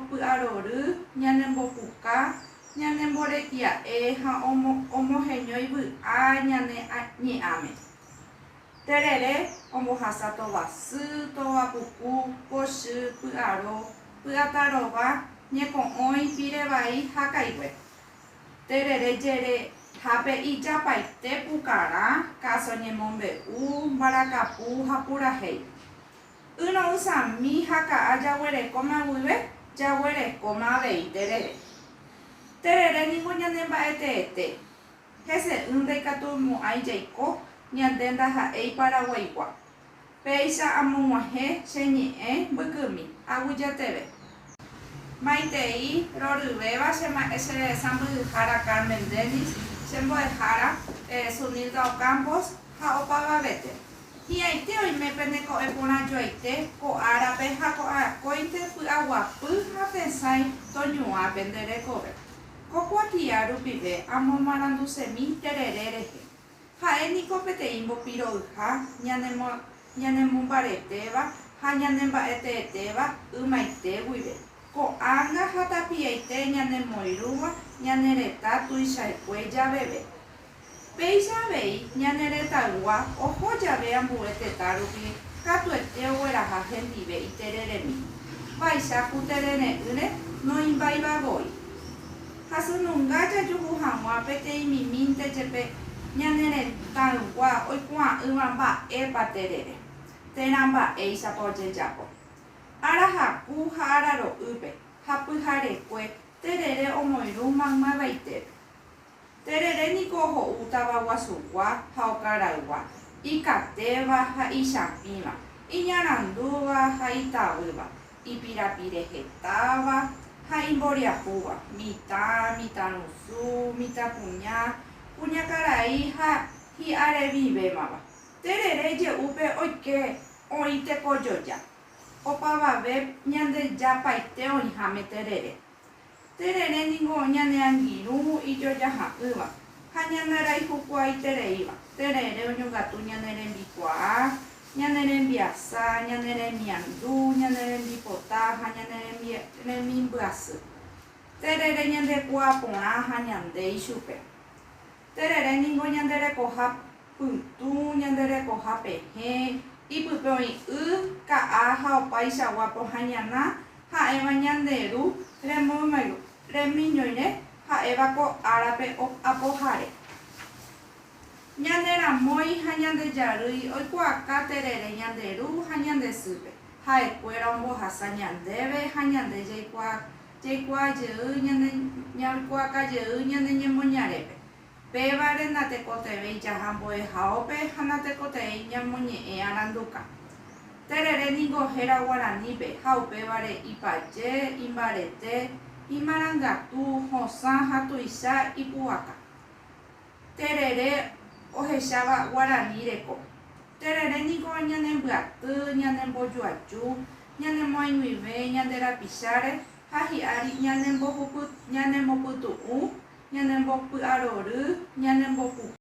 py'arory, ñanembopuka, ñanemboretia'e ha omoheñoivy'a ñane ñe'ãme. Terere ombohasa tovasy, tovapuku, pochy, py'aro, py'atarova, ñepo'õi, pirevai ha kaigue. Terere jere hápe ijapaite pukarã, káso ñemombe'u, mbarakapu ha purahéi. Yno'ysãmi ha ka'a jaguerekóme aguyve, jaguerekóme avei terere. Terere niko ñanemba'eteete. Hese'ỹ ndaikatumo'ãi jaiko ñande ndaha'éi Paraguaigua. Péicha amog̃uahẽ cheñe'ẽ mbykymi aguyjateve. Maitei roryvéva che sãmbyhára Carmen Denis, chembo'ehára Zunilda Ocampos ha opavavete. Hi'ãite oime peneko'ẽ porãjoaite ko árape ha ko'akóinte py'aguapy ha tesãi toñuãpe nderekove. Ko kuatia rupive amomarandusemi terere rehe. Ha'éniko peteĩ mbopiro'yha ñanemombaretéva ha ñanemba'eteetéva ymaite guive. Ko'ág̃a ha tapiaite ñanemoirũva ñanereta tuichaite javeve. Péicha avei ñaneretãygua oho jave ambue tetã rupi katuete ogueraha hendive itereremi. Vaicháku terere'ỹre noimbaivavoi. Hasynunga jajuhu hag̃ua peteĩ mimínte jepe ñaneretãygua oikuaa'ỹva mba'épa terere. Térã mba'éichapa ojejápo. Arahaku ha araro'ýpe ha pyharekue terere omoirũ maymavaite. Terere niko ho'u tavaguasugua ha okaraygua, ikatéva ha ichapĩva, iñarandúva ha itavýva, ipirapirehetáva ha imboriahúva, mitã, mitãrusu, mitãkuña, kuñakarai ha hi'arevivémava. Terere je'úpe oike oĩ tekojoja. Opavave ñandejapaite oĩháme terere. Terere niko ñaneangirũ ijojaha'ỹva ha ñanderaihukuaitereíva. Terere oñongatu ñanerembikuaa, ñanerembiasa, ñaneremiandu, ñanerembipota ha ñaneremimbyasy. Terere ñandekua porã ha ñandéi chupe. Terere niko ñanderekoha pytũ, ñanderekoha pehẽ, ipype oĩ ka'a ha opaichagua pohãñana ha'éva ñanderu remiñoire ha'éva ko árape apoháre. Ñaneramói ha ñandejarýi oikuaaka terere ñanderu ha ñandesýpe. Ha'ekuéra ombohasa ñandéve ha ñande jaikuaakajey ñande ñemoñarépe. Pévare natekotevẽi jaha mbo'ehaópe ha natekotevẽi ñamoñe'ẽ aranduka. Terere niko héra Guaranípe ha upévare ipaje, imbarete, imarangatu, hosã ha tuicha ipu'aka. Terere ohecháva Guarani reko. Terere niko ñanembyatý, ñanembojuaju, ñanemoaig̃uive, ñanderapicháre ha hi'ári ñanembopytu'ũ, ñanembopy'arory, ñanembopuka.